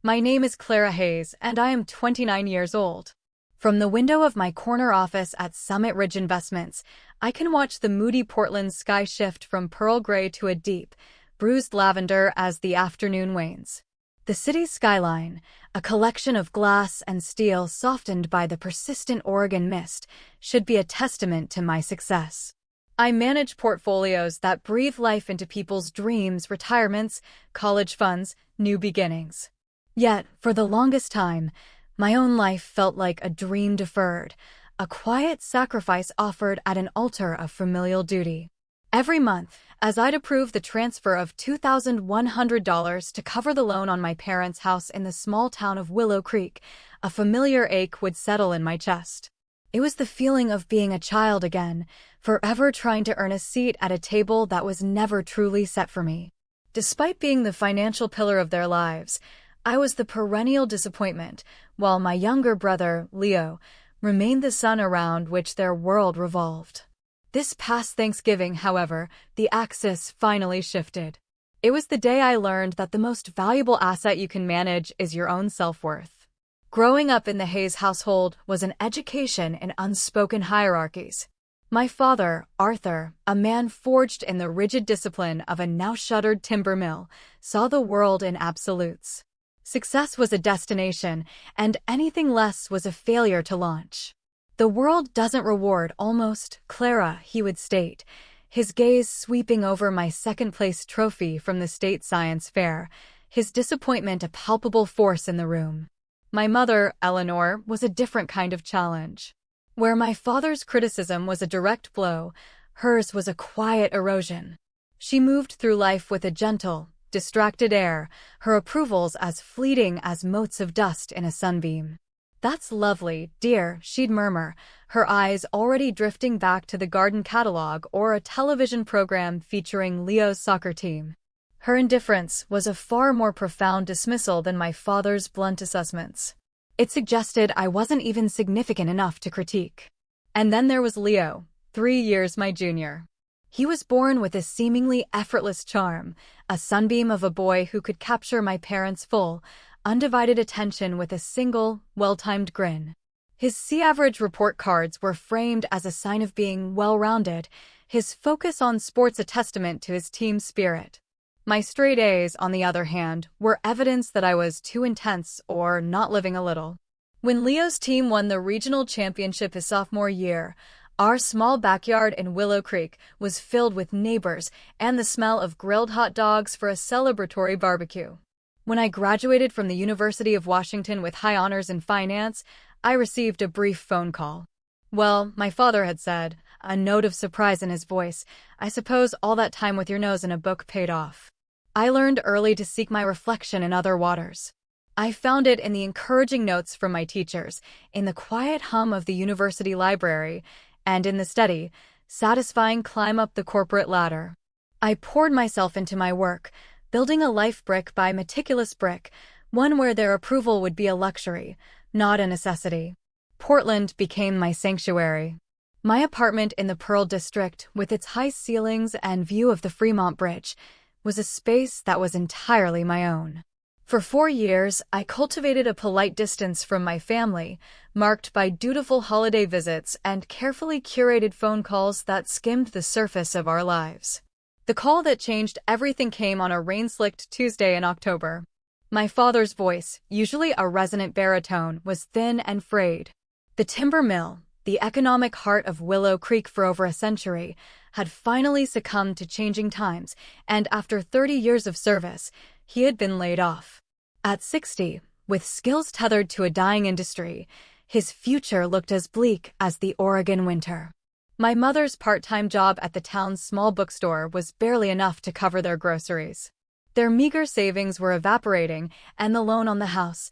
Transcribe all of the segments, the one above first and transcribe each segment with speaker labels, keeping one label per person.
Speaker 1: My name is Clara Hayes, and I am 29 years old. From the window of my corner office at Summit Ridge Investments, I can watch the moody Portland sky shift from pearl gray to a deep, bruised lavender as the afternoon wanes. The city's skyline, a collection of glass and steel softened by the persistent Oregon mist, should be a testament to my success. I manage portfolios that breathe life into people's dreams, retirements, college funds, new beginnings. Yet, for the longest time, my own life felt like a dream deferred, a quiet sacrifice offered at an altar of familial duty. Every month, as I'd approve the transfer of $2,100 to cover the loan on my parents' house in the small town of Willow Creek, a familiar ache would settle in my chest. It was the feeling of being a child again, forever trying to earn a seat at a table that was never truly set for me. Despite being the financial pillar of their lives, I was the perennial disappointment, while my younger brother, Leo, remained the sun around which their world revolved. This past Thanksgiving, however, the axis finally shifted. It was the day I learned that the most valuable asset you can manage is your own self-worth. Growing up in the Hayes household was an education in unspoken hierarchies. My father, Arthur, a man forged in the rigid discipline of a now-shuttered timber mill, saw the world in absolutes. Success was a destination, and anything less was a failure to launch. The world doesn't reward almost, Clara, he would state, his gaze sweeping over my second-place trophy from the state science fair, his disappointment a palpable force in the room. My mother, Eleanor, was a different kind of challenge. Where my father's criticism was a direct blow, hers was a quiet erosion. She moved through life with a gentle, distracted air, her approvals as fleeting as motes of dust in a sunbeam. "That's lovely, dear," she'd murmur, her eyes already drifting back to the garden catalog or a television program featuring Leo's soccer team. Her indifference was a far more profound dismissal than my father's blunt assessments. It suggested I wasn't even significant enough to critique. And then there was Leo, 3 years my junior. He was born with a seemingly effortless charm, a sunbeam of a boy who could capture my parents' full, undivided attention with a single, well-timed grin. His C-average report cards were framed as a sign of being well-rounded, his focus on sports a testament to his team spirit. My straight A's, on the other hand, were evidence that I was too intense or not living a little. When Leo's team won the regional championship his sophomore year, our small backyard in Willow Creek was filled with neighbors and the smell of grilled hot dogs for a celebratory barbecue. When I graduated from the University of Washington with high honors in finance, I received a brief phone call. "Well," my father had said, a note of surprise in his voice, "I suppose all that time with your nose in a book paid off." I learned early to seek my reflection in other waters. I found it in the encouraging notes from my teachers, in the quiet hum of the university library, and in the steady, satisfying climb up the corporate ladder. I poured myself into my work, building a life brick by meticulous brick, one where their approval would be a luxury, not a necessity. Portland became my sanctuary. My apartment in the Pearl District, with its high ceilings and view of the Fremont Bridge, was a space that was entirely my own. For 4 years, I cultivated a polite distance from my family, marked by dutiful holiday visits and carefully curated phone calls that skimmed the surface of our lives. The call that changed everything came on a rain-slicked Tuesday in October. My father's voice, usually a resonant baritone, was thin and frayed. The timber mill, the economic heart of Willow Creek for over a century, had finally succumbed to changing times, and after 30 years of service, he had been laid off. At 60, with skills tethered to a dying industry, his future looked as bleak as the Oregon winter. My mother's part-time job at the town's small bookstore was barely enough to cover their groceries. Their meager savings were evaporating, and the loan on the house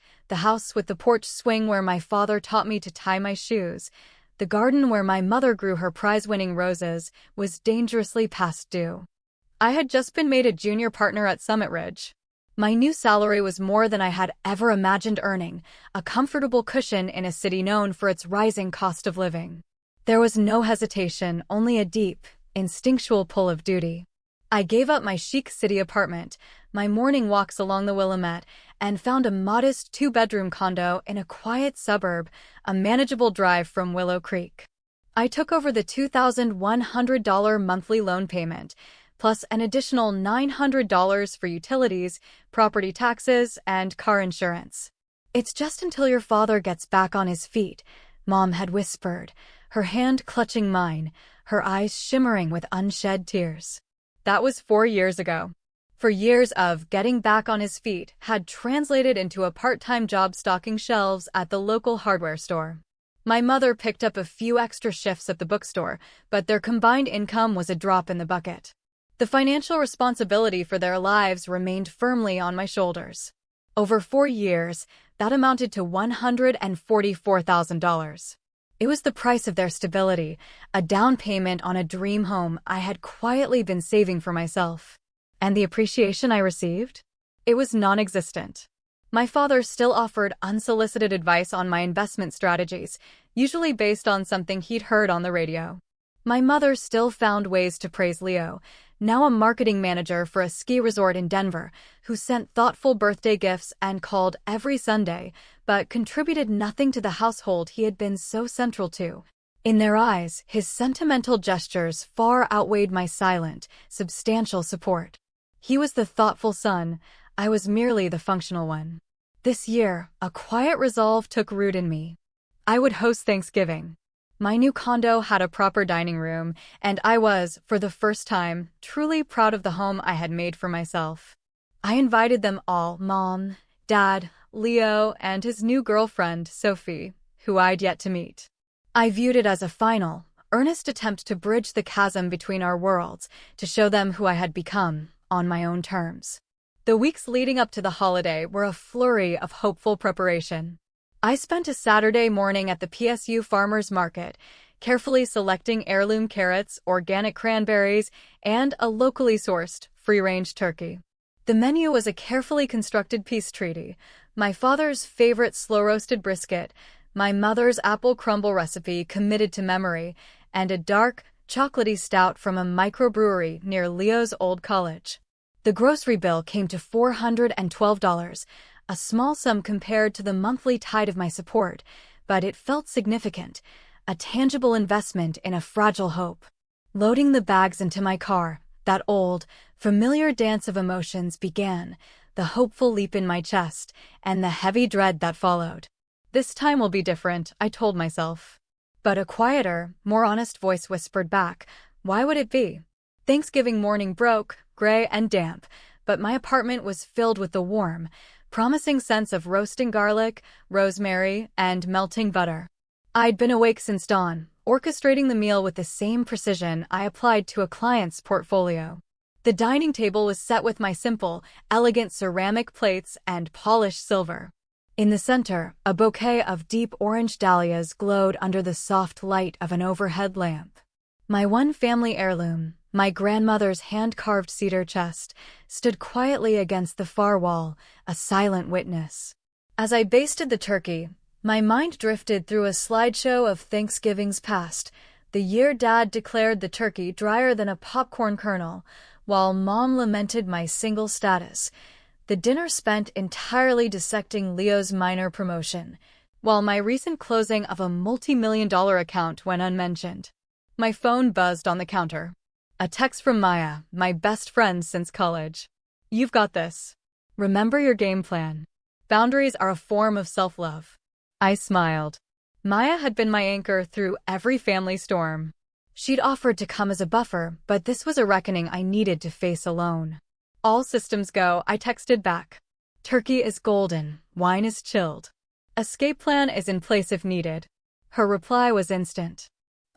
Speaker 1: with the porch swing where my father taught me to tie my shoes, the garden where my mother grew her prize-winning roses, was dangerously past due. I had just been made a junior partner at Summit Ridge. My new salary was more than I had ever imagined earning, a comfortable cushion in a city known for its rising cost of living. There was no hesitation, only a deep, instinctual pull of duty. I gave up my chic city apartment, my morning walks along the Willamette, and found a modest two-bedroom condo in a quiet suburb, a manageable drive from Willow Creek. I took over the $2,100 monthly loan payment, plus an additional $900 for utilities, property taxes, and car insurance. "It's just until your father gets back on his feet," Mom had whispered, her hand clutching mine, her eyes shimmering with unshed tears. That was 4 years ago. For years of getting back on his feet had translated into a part-time job stocking shelves at the local hardware store. My mother picked up a few extra shifts at the bookstore, but their combined income was a drop in the bucket. The financial responsibility for their lives remained firmly on my shoulders. Over 4 years, that amounted to $144,000. It was the price of their stability, a down payment on a dream home I had quietly been saving for myself. And the appreciation I received? It was non-existent. My father still offered unsolicited advice on my investment strategies, usually based on something he'd heard on the radio. My mother still found ways to praise Leo, now a marketing manager for a ski resort in Denver, who sent thoughtful birthday gifts and called every Sunday, but contributed nothing to the household he had been so central to. In their eyes, his sentimental gestures far outweighed my silent, substantial support. He was the thoughtful son, I was merely the functional one. This year, a quiet resolve took root in me. I would host Thanksgiving. My new condo had a proper dining room, and I was, for the first time, truly proud of the home I had made for myself. I invited them all, Mom, Dad, Leo, and his new girlfriend, Sophie, who I'd yet to meet. I viewed it as a final, earnest attempt to bridge the chasm between our worlds, to show them who I had become, on my own terms. The weeks leading up to the holiday were a flurry of hopeful preparation. I spent a Saturday morning at the PSU Farmers Market, carefully selecting heirloom carrots, organic cranberries, and a locally sourced, free-range turkey. The menu was a carefully constructed peace treaty, my father's favorite slow-roasted brisket, my mother's apple crumble recipe committed to memory, and a dark, chocolatey stout from a microbrewery near Leo's old college. The grocery bill came to $412, a small sum compared to the monthly tide of my support, but it felt significant, a tangible investment in a fragile hope. Loading the bags into my car, that old, familiar dance of emotions began, the hopeful leap in my chest, and the heavy dread that followed. This time will be different, I told myself. But a quieter, more honest voice whispered back, why would it be? Thanksgiving morning broke, gray and damp, but my apartment was filled with the warm, promising scents of roasting garlic, rosemary, and melting butter. I'd been awake since dawn, orchestrating the meal with the same precision I applied to a client's portfolio. The dining table was set with my simple, elegant ceramic plates and polished silver. In the center, a bouquet of deep orange dahlias glowed under the soft light of an overhead lamp. My one family heirloom, my grandmother's hand-carved cedar chest, stood quietly against the far wall, a silent witness. As I basted the turkey, my mind drifted through a slideshow of Thanksgivings past, the year Dad declared the turkey drier than a popcorn kernel, while Mom lamented my single status. The dinner spent entirely dissecting Leo's minor promotion, while my recent closing of a multi-million-dollar account went unmentioned. My phone buzzed on the counter. A text from Maya, my best friend since college. You've got this. Remember your game plan. Boundaries are a form of self-love. I smiled. Maya had been my anchor through every family storm. She'd offered to come as a buffer, but this was a reckoning I needed to face alone. All systems go, I texted back. Turkey is golden, wine is chilled. Escape plan is in place if needed. Her reply was instant.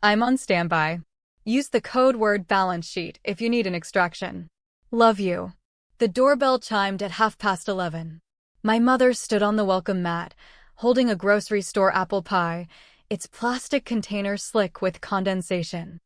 Speaker 1: I'm on standby. Use the code word balance sheet if you need an extraction. Love you. The doorbell chimed at 11:30. My mother stood on the welcome mat, holding a grocery store apple pie, its plastic container slick with condensation.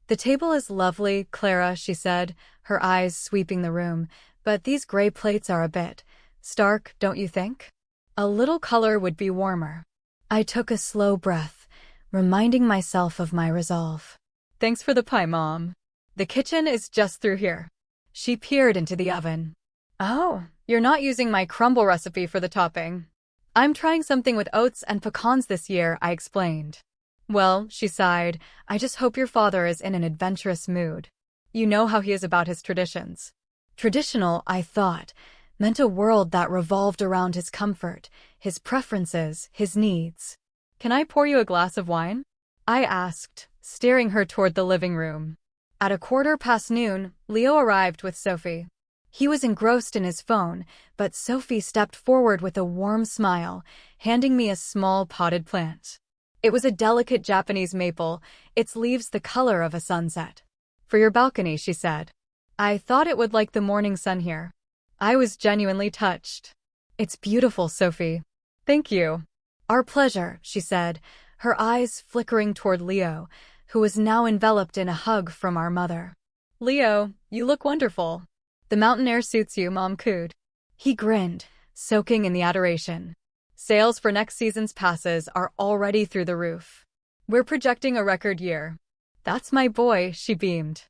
Speaker 1: The table is lovely, Clara, she said, her eyes sweeping the room, but these gray plates are a bit stark, don't you think? A little color would be warmer. I took a slow breath, reminding myself of my resolve. Thanks for the pie, Mom. The kitchen is just through here. She peered into the oven. Oh, you're not using my crumble recipe for the topping. I'm trying something with oats and pecans this year, I explained. Well, she sighed, I just hope your father is in an adventurous mood. You know how he is about his traditions. Traditional, I thought, meant a world that revolved around his comfort, his preferences, his needs. Can I pour you a glass of wine? I asked, steering her toward the living room. At noon, Leo arrived with Sophie. He was engrossed in his phone, but Sophie stepped forward with a warm smile, handing me a small potted plant. It was a delicate Japanese maple, its leaves the color of a sunset. For your balcony, she said. I thought it would like the morning sun here. I was genuinely touched. It's beautiful, Sophie. Thank you. Our pleasure, she said, her eyes flickering toward Leo, who was now enveloped in a hug from our mother. Leo, you look wonderful. The mountain air suits you, Mom cooed. He grinned, soaking in the adoration. Sales for next season's passes are already through the roof. We're projecting a record year. That's my boy, she beamed.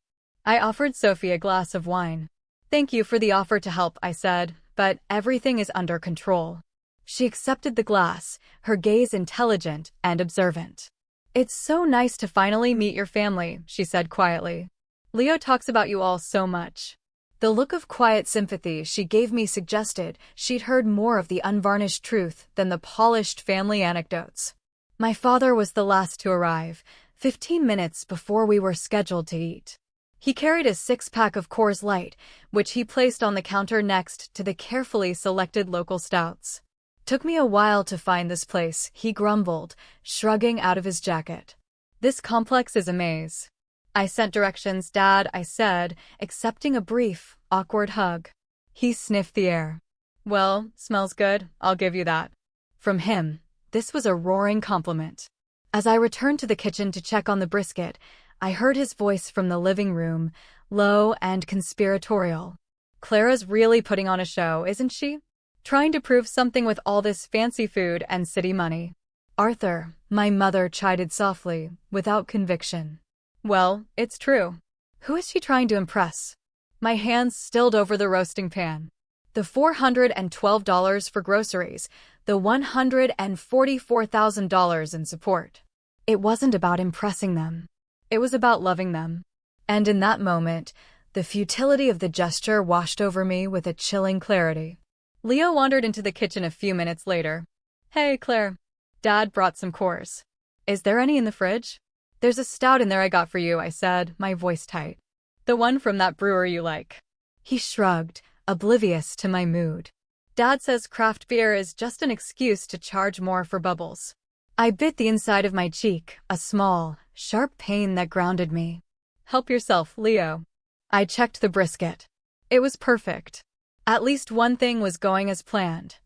Speaker 1: I offered Sophie a glass of wine. Thank you for the offer to help, I said, but everything is under control. She accepted the glass, her gaze intelligent and observant. It's so nice to finally meet your family, she said quietly. Leo talks about you all so much. The look of quiet sympathy she gave me suggested she'd heard more of the unvarnished truth than the polished family anecdotes. My father was the last to arrive, 15 minutes before we were scheduled to eat. He carried a six-pack of Coors Light, which he placed on the counter next to the carefully selected local stouts. Took me a while to find this place, he grumbled, shrugging out of his jacket. This complex is a maze. I sent directions, Dad, I said, accepting a brief, awkward hug. He sniffed the air. Well, smells good, I'll give you that. From him, this was a roaring compliment. As I returned to the kitchen to check on the brisket, I heard his voice from the living room, low and conspiratorial. Clara's really putting on a show, isn't she? Trying to prove something with all this fancy food and city money. Arthur, my mother chided softly, without conviction. Well, it's true. Who is she trying to impress? My hands stilled over the roasting pan. The $412 for groceries, the $144,000 in support. It wasn't about impressing them. It was about loving them. And in that moment, the futility of the gesture washed over me with a chilling clarity. Leo wandered into the kitchen a few minutes later. Hey, Claire. Dad brought some Coors. Is there any in the fridge? There's a stout in there I got for you, I said, my voice tight. The one from that brewer you like. He shrugged, oblivious to my mood. Dad says craft beer is just an excuse to charge more for bubbles. I bit the inside of my cheek, a small, sharp pain that grounded me. Help yourself, Leo. I checked the brisket. It was perfect. At least one thing was going as planned.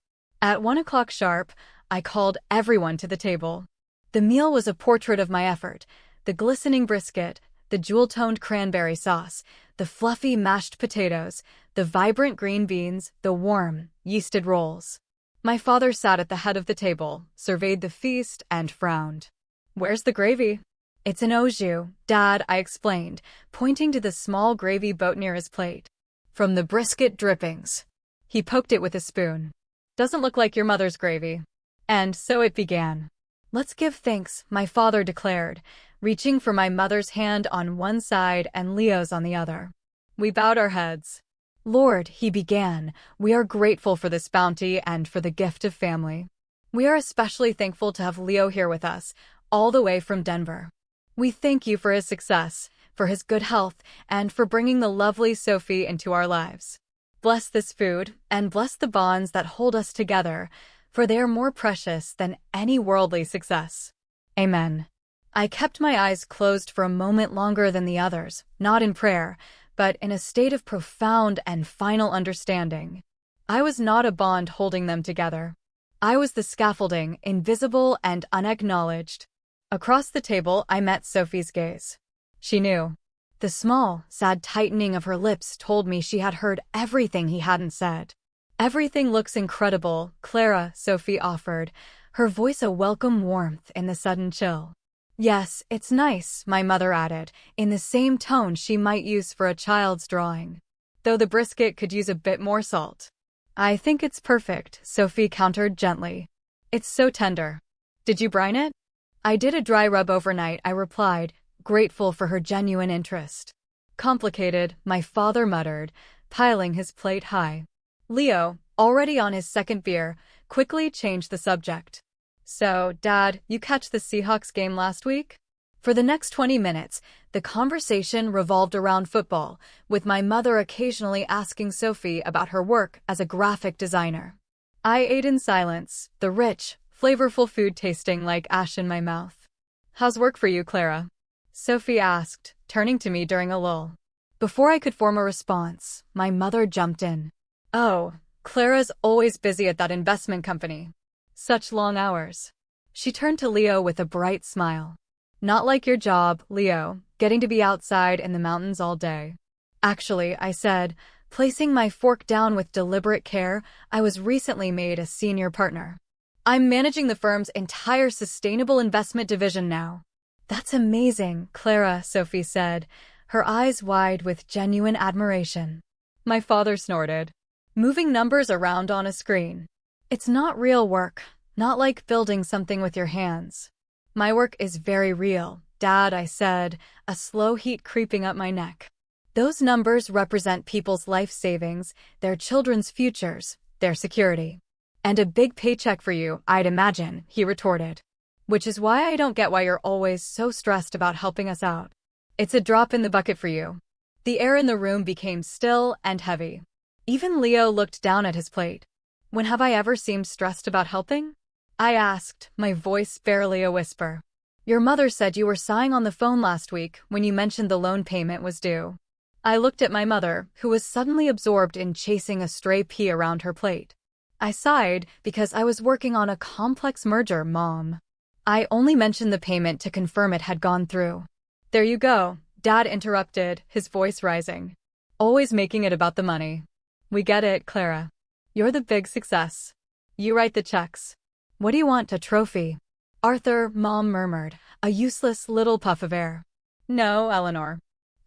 Speaker 1: At 1 o'clock sharp, I called everyone to the table. The meal was a portrait of my effort. The glistening brisket, the jewel-toned cranberry sauce, the fluffy mashed potatoes, the vibrant green beans, the warm, yeasted rolls. My father sat at the head of the table, surveyed the feast, and frowned. Where's the gravy? It's an au jus, Dad, I explained, pointing to the small gravy boat near his plate. From the brisket drippings. He poked it with a spoon. Doesn't look like your mother's gravy. And so it began. Let's give thanks, my father declared, reaching for my mother's hand on one side and Leo's on the other. We bowed our heads. Lord, he began, we are grateful for this bounty and for the gift of family. We are especially thankful to have Leo here with us, all the way from Denver. We thank you for his success, for his good health, and for bringing the lovely Sophie into our lives. Bless this food, and bless the bonds that hold us together, for they are more precious than any worldly success. Amen. I kept my eyes closed for a moment longer than the others, not in prayer, but in a state of profound and final understanding. I was not a bond holding them together. I was the scaffolding, invisible and unacknowledged. Across the table, I met Sophie's gaze. She knew. The small, sad tightening of her lips told me she had heard everything he hadn't said. Everything looks incredible, Clara, Sophie offered, her voice a welcome warmth in the sudden chill. Yes, it's nice, my mother added, in the same tone she might use for a child's drawing. though the brisket could use a bit more salt. I think it's perfect, Sophie countered gently. It's so tender. Did you brine it? I did a dry rub overnight, I replied, grateful for her genuine interest. Complicated, my father muttered, piling his plate high. Leo, already on his second beer, quickly changed the subject. So, Dad, you catch the Seahawks game last week? For the next 20 minutes, the conversation revolved around football, with my mother occasionally asking Sophie about her work as a graphic designer. I ate in silence, the rich, flavorful food tasting like ash in my mouth. How's work for you, Clara? Sophie asked, turning to me during a lull. Before I could form a response, my mother jumped in. Oh, Clara's always busy at that investment company. Such long hours. She turned to Leo with a bright smile. Not like your job, Leo, getting to be outside in the mountains all day. Actually, I said, placing my fork down with deliberate care, I was recently made a senior partner. I'm managing the firm's entire sustainable investment division now. That's amazing, Clara, Sophie said, her eyes wide with genuine admiration. My father snorted, moving numbers around on a screen. It's not real work, not like building something with your hands. My work is very real, Dad, I said, a slow heat creeping up my neck. Those numbers represent people's life savings, their children's futures, their security. And a big paycheck for you, I'd imagine, he retorted. Which is why I don't get why you're always so stressed about helping us out. It's a drop in the bucket for you. The air in the room became still and heavy. Even Leo looked down at his plate. When have I ever seemed stressed about helping? I asked, my voice barely a whisper. Your mother said you were sighing on the phone last week when you mentioned the loan payment was due. I looked at my mother, who was suddenly absorbed in chasing a stray pea around her plate. I sighed because I was working on a complex merger, Mom. I only mentioned the payment to confirm it had gone through. There you go, Dad interrupted, his voice rising. Always making it about the money. We get it, Clara. You're the big success. You write the checks. What do you want, a trophy? Arthur, Mom murmured, a useless little puff of air. No, Eleanor.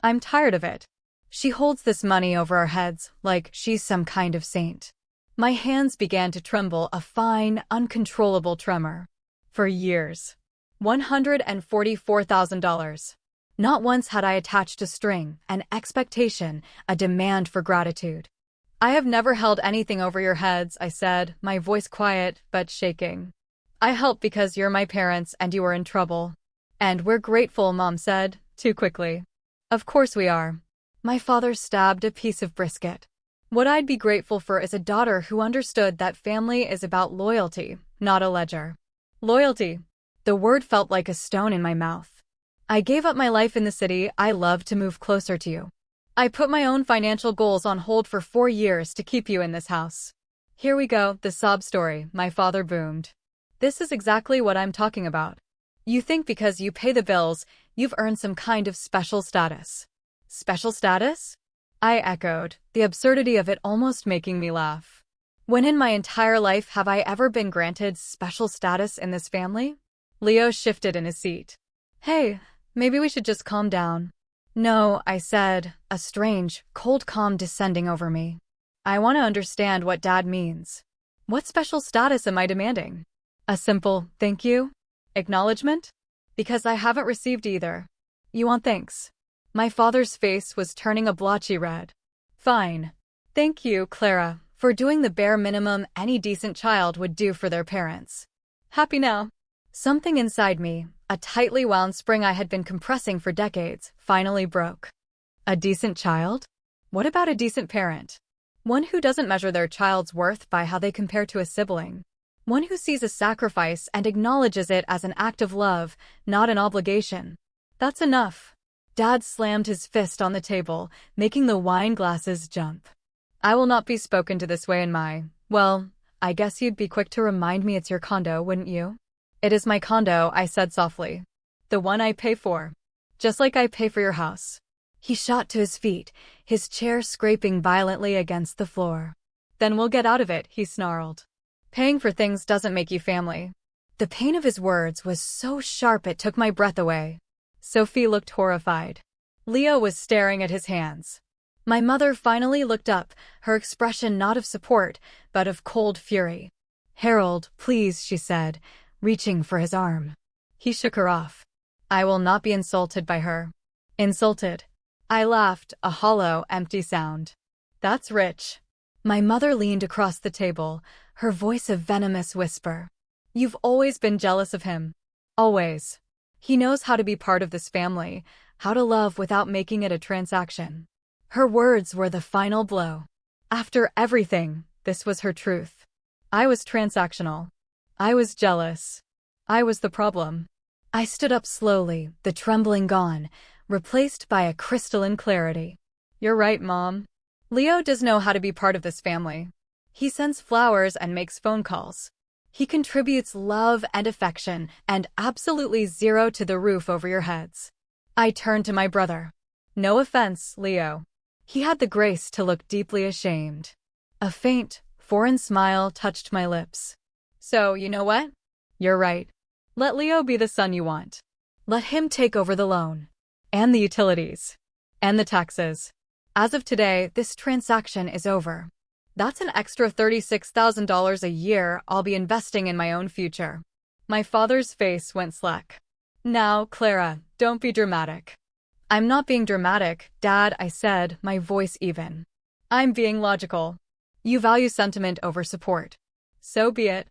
Speaker 1: I'm tired of it. She holds this money over our heads like she's some kind of saint. My hands began to tremble, a fine, uncontrollable tremor. For years. $144,000. Not once had I attached a string, an expectation, a demand for gratitude. I have never held anything over your heads, I said, my voice quiet but shaking. I help because you're my parents and you are in trouble. And we're grateful, Mom said, too quickly. Of course we are. My father stabbed a piece of brisket. What I'd be grateful for is a daughter who understood that family is about loyalty, not a ledger. Loyalty. The word felt like a stone in my mouth. I gave up my life in the city I love to move closer to you. I put my own financial goals on hold for 4 years to keep you in this house. Here we go, the sob story, my father boomed. This is exactly what I'm talking about. You think because you pay the bills, you've earned some kind of special status. Special status? I echoed, the absurdity of it almost making me laugh. When in my entire life have I ever been granted special status in this family? Leo shifted in his seat. Hey, maybe we should just calm down. No, I said, a strange, cold calm descending over me. I want to understand what Dad means. What special status am I demanding? A simple, thank you? Acknowledgement? Because I haven't received either. You want thanks? My father's face was turning a blotchy red. Fine. Thank you, Clara, for doing the bare minimum any decent child would do for their parents. Happy now? Something inside me, a tightly wound spring I had been compressing for decades, finally broke. A decent child? What about a decent parent? One who doesn't measure their child's worth by how they compare to a sibling. One who sees a sacrifice and acknowledges it as an act of love, not an obligation. That's enough. Dad slammed his fist on the table, making the wine glasses jump. I will not be spoken to this way in my, well, I guess you'd be quick to remind me it's your condo, wouldn't you? It is my condo, I said softly. The one I pay for. Just like I pay for your house. He shot to his feet, his chair scraping violently against the floor. Then we'll get out of it, he snarled. Paying for things doesn't make you family. The pain of his words was so sharp it took my breath away. Sophie looked horrified. Leo was staring at his hands. My mother finally looked up, her expression not of support, but of cold fury. "Harold, please," she said, reaching for his arm. He shook her off. "I will not be insulted by her." Insulted? I laughed, a hollow, empty sound. "That's rich." My mother leaned across the table, her voice a venomous whisper. "You've always been jealous of him. Always. He knows how to be part of this family, how to love without making it a transaction." Her words were the final blow. After everything, this was her truth. I was transactional. I was jealous. I was the problem. I stood up slowly, the trembling gone, replaced by a crystalline clarity. "You're right, Mom. Leo does know how to be part of this family. He sends flowers and makes phone calls. He contributes love and affection and absolutely zero to the roof over your heads." I turned to my brother. "No offense, Leo." He had the grace to look deeply ashamed. A faint, foreign smile touched my lips. "So, you know what? You're right. Let Leo be the son you want. Let him take over the loan. And the utilities. And the taxes. As of today, this transaction is over. That's an extra $36,000 a year I'll be investing in my own future." My father's face went slack. "Now, Clara, don't be dramatic." "I'm not being dramatic, Dad," I said, my voice even. "I'm being logical. You value sentiment over support. So be it."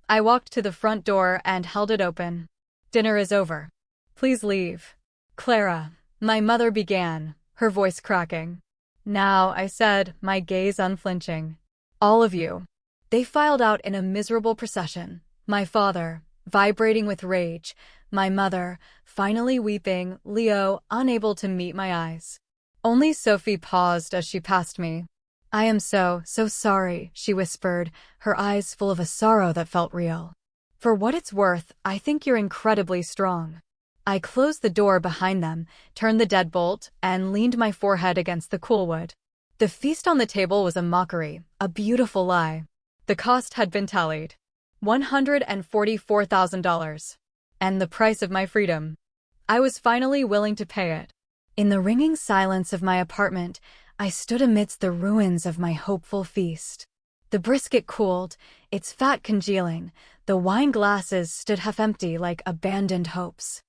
Speaker 1: I walked to the front door and held it open. "Dinner is over. Please leave." "Clara," my mother began, her voice cracking. "Now," I said, my gaze unflinching. "All of you." They filed out in a miserable procession. My father, vibrating with rage, my mother, finally weeping, Leo, unable to meet my eyes. Only Sophie paused as she passed me. "I am so sorry," she whispered, her eyes full of a sorrow that felt real. "For what it's worth, I think you're incredibly strong." I closed the door behind them, turned the deadbolt, and leaned my forehead against the cool wood. The feast on the table was a mockery, a beautiful lie. The cost had been tallied. $144,000. And the price of my freedom. I was finally willing to pay it. In the ringing silence of my apartment, I stood amidst the ruins of my hopeful feast. The brisket cooled, its fat congealing, the wine glasses stood half empty like abandoned hopes.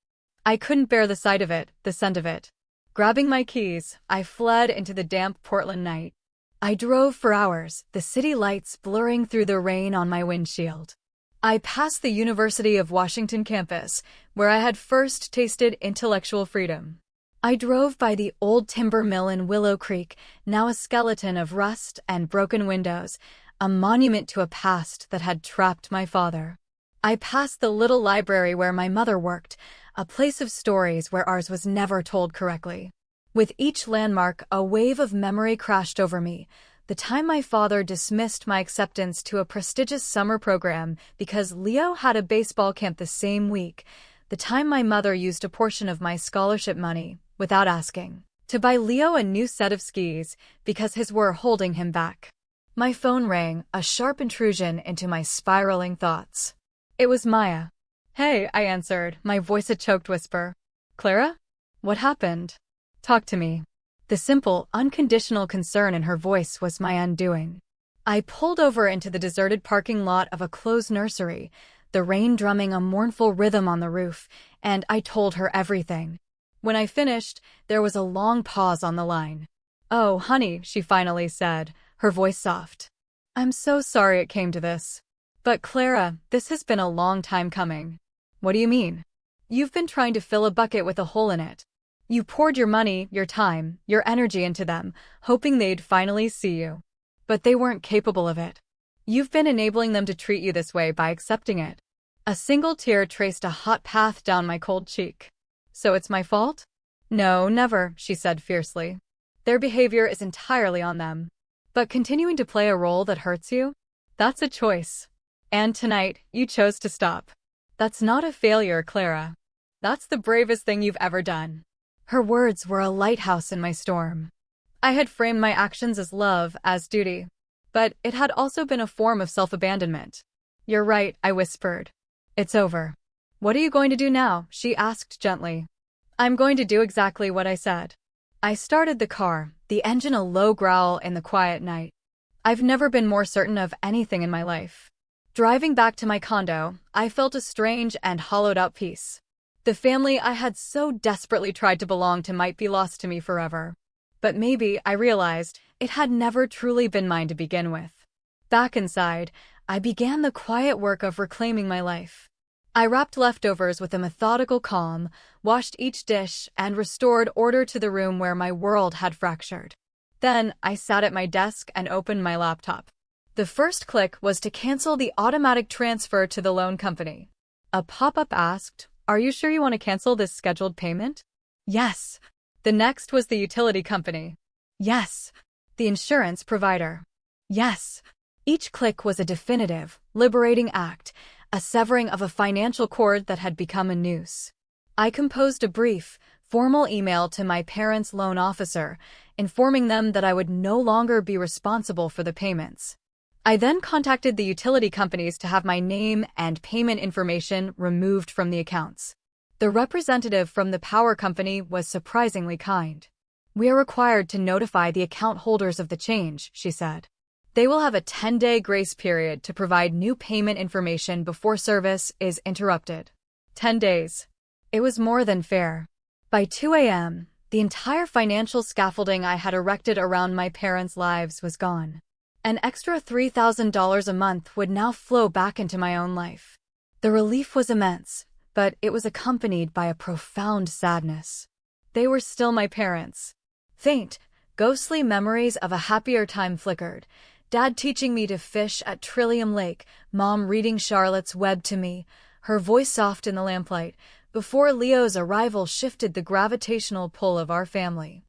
Speaker 1: I couldn't bear the sight of it, the scent of it. Grabbing my keys, I fled into the damp Portland night. I drove for hours, the city lights blurring through the rain on my windshield. I passed the University of Washington campus, where I had first tasted intellectual freedom. I drove by the old timber mill in Willow Creek, now a skeleton of rust and broken windows, a monument to a past that had trapped my father. I passed the little library where my mother worked, a place of stories where ours was never told correctly. With each landmark, a wave of memory crashed over me. The time my father dismissed my acceptance to a prestigious summer program because Leo had a baseball camp the same week. The time my mother used a portion of my scholarship money, without asking, to buy Leo a new set of skis because his were holding him back. My phone rang, a sharp intrusion into my spiraling thoughts. It was Maya. "Hey," I answered, my voice a choked whisper. "Clara? What happened? Talk to me." The simple, unconditional concern in her voice was my undoing. I pulled over into the deserted parking lot of a closed nursery, the rain drumming a mournful rhythm on the roof, and I told her everything. When I finished, there was a long pause on the line. "Oh, honey," she finally said, her voice soft. "I'm so sorry it came to this. But Clara, this has been a long time coming." "What do you mean?" "You've been trying to fill a bucket with a hole in it. You poured your money, your time, your energy into them, hoping they'd finally see you. But they weren't capable of it. You've been enabling them to treat you this way by accepting it." A single tear traced a hot path down my cold cheek. "So it's my fault?" "No, never," she said fiercely. "Their behavior is entirely on them. But continuing to play a role that hurts you? That's a choice. And tonight, you chose to stop. That's not a failure, Clara. That's the bravest thing you've ever done." Her words were a lighthouse in my storm. I had framed my actions as love, as duty. But it had also been a form of self-abandonment. "You're right," I whispered. "It's over." "What are you going to do now?" she asked gently. "I'm going to do exactly what I said." I started the car, the engine a low growl in the quiet night. I've never been more certain of anything in my life. Driving back to my condo, I felt a strange and hollowed-out peace. The family I had so desperately tried to belong to might be lost to me forever. But maybe, I realized, it had never truly been mine to begin with. Back inside, I began the quiet work of reclaiming my life. I wrapped leftovers with a methodical calm, washed each dish, and restored order to the room where my world had fractured. Then, I sat at my desk and opened my laptop. The first click was to cancel the automatic transfer to the loan company. A pop-up asked, "Are you sure you want to cancel this scheduled payment?" Yes. The next was the utility company. Yes. The insurance provider. Yes. Each click was a definitive, liberating act, a severing of a financial cord that had become a noose. I composed a brief, formal email to my parents' loan officer, informing them that I would no longer be responsible for the payments. I then contacted the utility companies to have my name and payment information removed from the accounts. The representative from the power company was surprisingly kind. "We are required to notify the account holders of the change," she said. "They will have a 10-day grace period to provide new payment information before service is interrupted." 10 days. It was more than fair. By 2 a.m., the entire financial scaffolding I had erected around my parents' lives was gone. An extra $3,000 a month would now flow back into my own life. The relief was immense, but it was accompanied by a profound sadness. They were still my parents. Faint, ghostly memories of a happier time flickered. Dad teaching me to fish at Trillium Lake, Mom reading Charlotte's Web to me, her voice soft in the lamplight, before Leo's arrival shifted the gravitational pull of our family.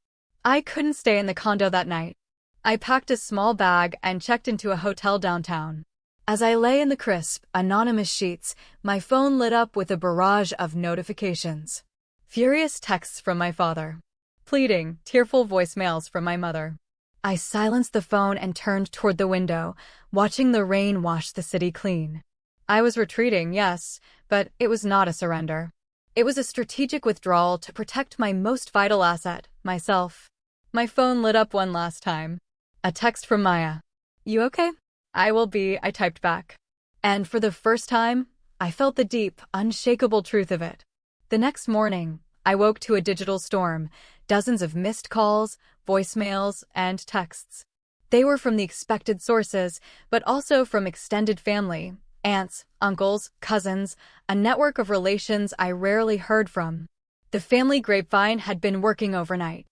Speaker 1: I couldn't stay in the condo that night. I packed a small bag and checked into a hotel downtown. As I lay in the crisp, anonymous sheets, my phone lit up with a barrage of notifications. Furious texts from my father. Pleading, tearful voicemails from my mother. I silenced the phone and turned toward the window, watching the rain wash the city clean. I was retreating, yes, but it was not a surrender. It was a strategic withdrawal to protect my most vital asset, myself. My phone lit up one last time. A text from Maya. "You okay?" "I will be," I typed back. And for the first time, I felt the deep, unshakable truth of it. The next morning, I woke to a digital storm, dozens of missed calls, voicemails, and texts. They were from the expected sources, but also from extended family, aunts, uncles, cousins, a network of relations I rarely heard from. The family grapevine had been working overnight.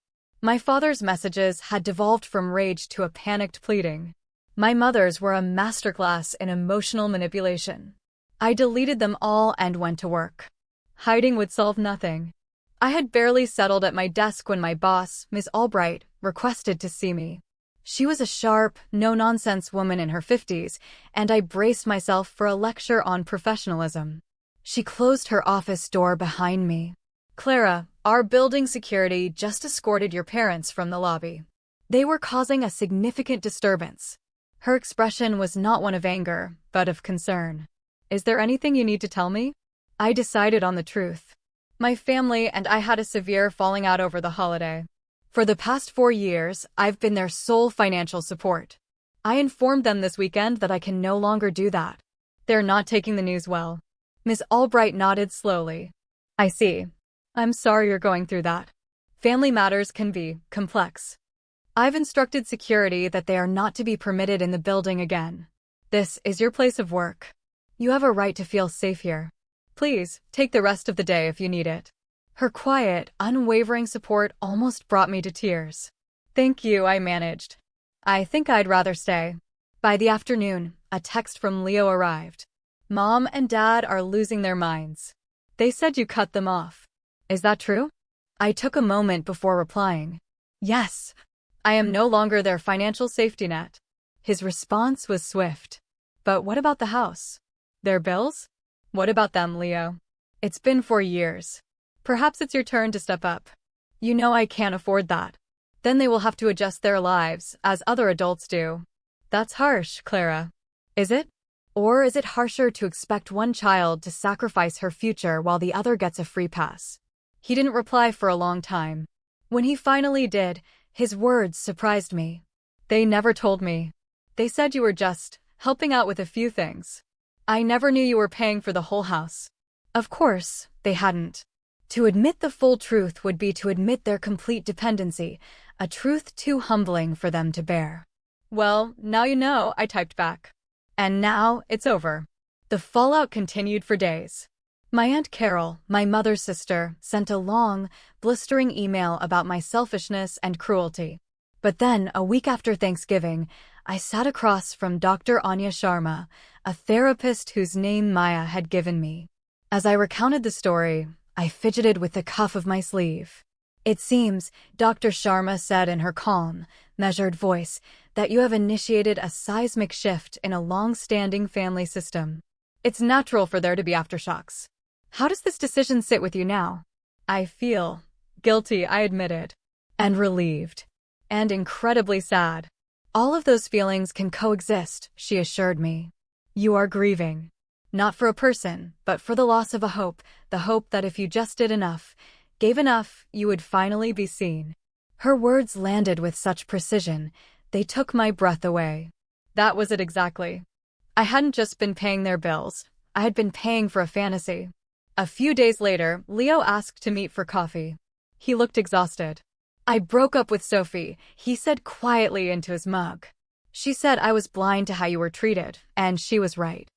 Speaker 1: My father's messages had devolved from rage to a panicked pleading. My mother's were a masterclass in emotional manipulation. I deleted them all and went to work. Hiding would solve nothing. I had barely settled at my desk when my boss, Ms. Albright, requested to see me. She was a sharp, no-nonsense woman in her 50s, and I braced myself for a lecture on professionalism. She closed her office door behind me. "Clara, our building security just escorted your parents from the lobby. They were causing a significant disturbance." Her expression was not one of anger, but of concern. "Is there anything you need to tell me?" I decided on the truth. My family and I had a severe falling out over the holiday. For the past 4 years, I've been their sole financial support. I informed them this weekend that I can no longer do that. They're not taking the news well. Ms. Albright nodded slowly. "I see. I'm sorry you're going through that. Family matters can be complex. I've instructed security that they are not to be permitted in the building again. This is your place of work. You have a right to feel safe here. Please, take the rest of the day if you need it." Her quiet, unwavering support almost brought me to tears. "Thank you," I managed. "I think I'd rather stay." By the afternoon, a text from Leo arrived. "Mom and Dad are losing their minds. They said you cut them off. Is that true?" I took a moment before replying. "Yes. I am no longer their financial safety net." His response was swift. "But what about the house? Their bills? What about them, Leo? It's been 4 years. Perhaps it's your turn to step up. You know I can't afford that. Then they will have to adjust their lives, as other adults do." That's harsh, Clara. Is it? Or is it harsher to expect one child to sacrifice her future while the other gets a free pass? He didn't reply for a long time. When he finally did, His words surprised me. They never told me. They said you were just helping out with a few things. I never knew you were paying for the whole house. Of course, they hadn't. To admit the full truth would be to admit their complete dependency, a truth too humbling for them to bear. Well, now you know, I typed back. And now, it's over. The fallout continued for days. My Aunt Carol, my mother's sister, sent a long, blistering email about my selfishness and cruelty. But then, a week after Thanksgiving, I sat across from Dr. Anya Sharma, a therapist whose name Maya had given me. As I recounted the story, I fidgeted with the cuff of my sleeve. It seems, Dr. Sharma said in her calm, measured voice, that you have initiated a seismic shift in a long-standing family system. It's natural for there to be aftershocks. How does this decision sit with you now? I feel guilty, I admitted, and relieved, and incredibly sad. All of those feelings can coexist, she assured me. You are grieving. Not for a person, but for the loss of a hope, the hope that if you just did enough, gave enough, you would finally be seen. Her words landed with such precision, they took my breath away. That was it exactly. I hadn't just been paying their bills, I had been paying for a fantasy. A few days later, Leo asked to meet for coffee. He looked exhausted. I broke up with Sophie, he said quietly into his mug. She said I was blind to how you were treated, and she was right.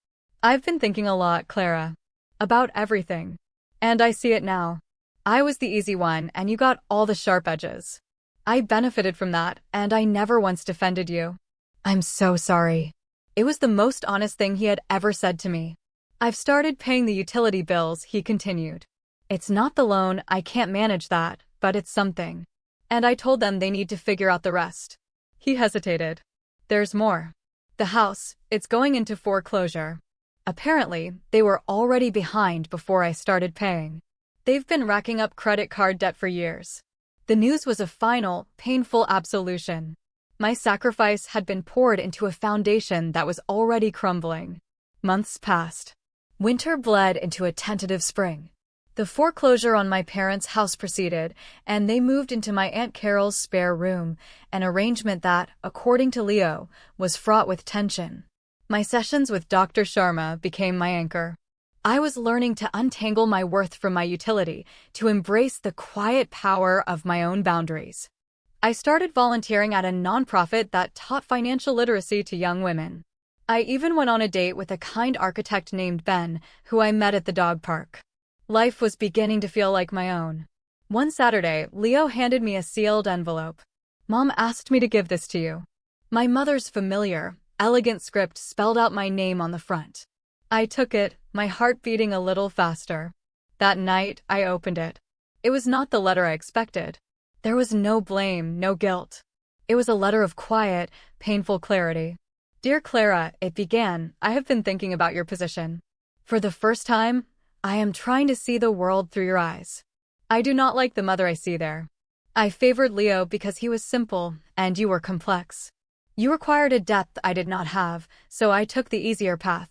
Speaker 1: I've been thinking a lot, Clara. About everything. And I see it now. I was the easy one, and you got all the sharp edges. I benefited from that, and I never once defended you. I'm so sorry. It was the most honest thing he had ever said to me. I've started paying the utility bills, he continued. It's not the loan, I can't manage that, but it's something. And I told them they need to figure out the rest. He hesitated. There's more. The house, it's going into foreclosure. Apparently, they were already behind before I started paying. They've been racking up credit card debt for years. The news was a final, painful absolution. My sacrifice had been poured into a foundation that was already crumbling. Months passed. Winter bled into a tentative spring. The foreclosure on my parents' house proceeded, and they moved into my Aunt Carol's spare room, an arrangement that, according to Leo, was fraught with tension. My sessions with Dr. Sharma became my anchor. I was learning to untangle my worth from my utility, to embrace the quiet power of my own boundaries. I started volunteering at a nonprofit that taught financial literacy to young women. I even went on a date with a kind architect named Ben, who I met at the dog park. Life was beginning to feel like my own. One Saturday, Leo handed me a sealed envelope. Mom asked me to give this to you. My mother's familiar, elegant script spelled out my name on the front. I took it, my heart beating a little faster. That night, I opened it. It was not the letter I expected. There was no blame, no guilt. It was a letter of quiet, painful clarity. Dear Clara, it began, I have been thinking about your position. For the first time, I am trying to see the world through your eyes. I do not like the mother I see there. I favored Leo because he was simple, and you were complex. You required a depth I did not have, so I took the easier path.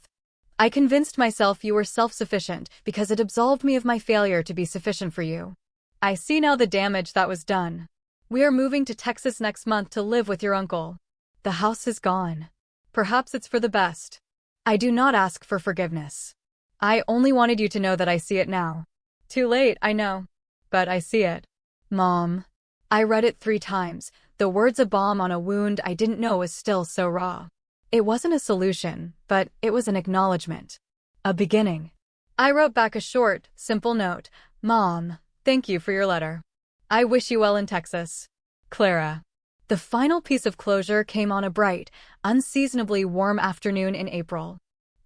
Speaker 1: I convinced myself you were self-sufficient because it absolved me of my failure to be sufficient for you. I see now the damage that was done. We are moving to Texas next month to live with your uncle. The house is gone. Perhaps it's for the best. I do not ask for forgiveness. I only wanted you to know that I see it now. Too late, I know. But I see it. Mom. I read it 3 times, the words a balm on a wound I didn't know was still so raw. It wasn't a solution, but it was an acknowledgement. A beginning. I wrote back a short, simple note. Mom, thank you for your letter. I wish you well in Texas. Clara. The final piece of closure came on a bright, unseasonably warm afternoon in April.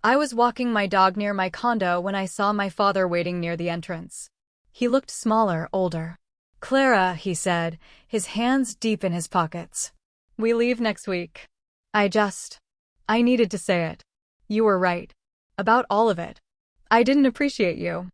Speaker 1: I was walking my dog near my condo when I saw my father waiting near the entrance. He looked smaller, older. Clara, he said, his hands deep in his pockets. We leave next week. I needed to say it. You were right. About all of it. I didn't appreciate you.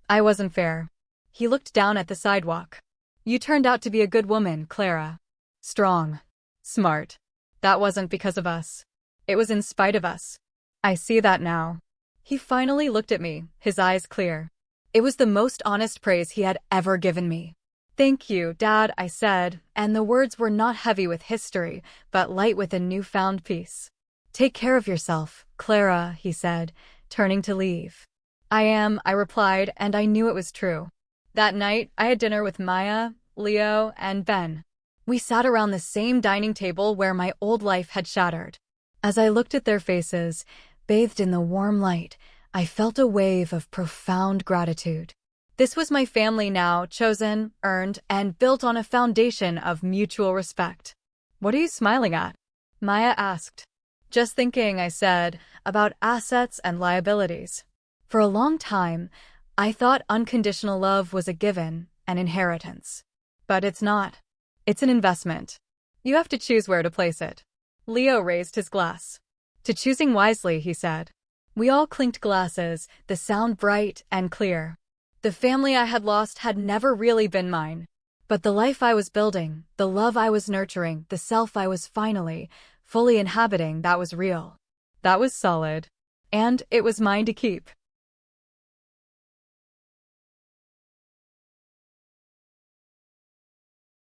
Speaker 1: I wasn't fair. He looked down at the sidewalk. You turned out to be a good woman, Clara. Strong. Smart. That wasn't because of us. It was in spite of us. I see that now. He finally looked at me, his eyes clear. It was the most honest praise he had ever given me. Thank you, Dad, I said, and the words were not heavy with history, but light with a newfound peace. Take care of yourself, Clara, he said, turning to leave. I replied, and I knew it was true. That night, I had dinner with Maya, Leo, and Ben. We sat around the same dining table where my old life had shattered. As I looked at their faces, bathed in the warm light, I felt a wave of profound gratitude. This was my family now, chosen, earned, and built on a foundation of mutual respect. What are you smiling at? Maya asked. Just thinking, I said, about assets and liabilities. For a long time, I thought unconditional love was a given, an inheritance. But it's not. It's an investment. You have to choose where to place it. Leo raised his glass. To choosing wisely, he said. We all clinked glasses, the sound bright and clear. The family I had lost had never really been mine. But the life I was building, the love I was nurturing, the self I was finally, fully inhabiting, that was real. That was solid. And it was mine to keep.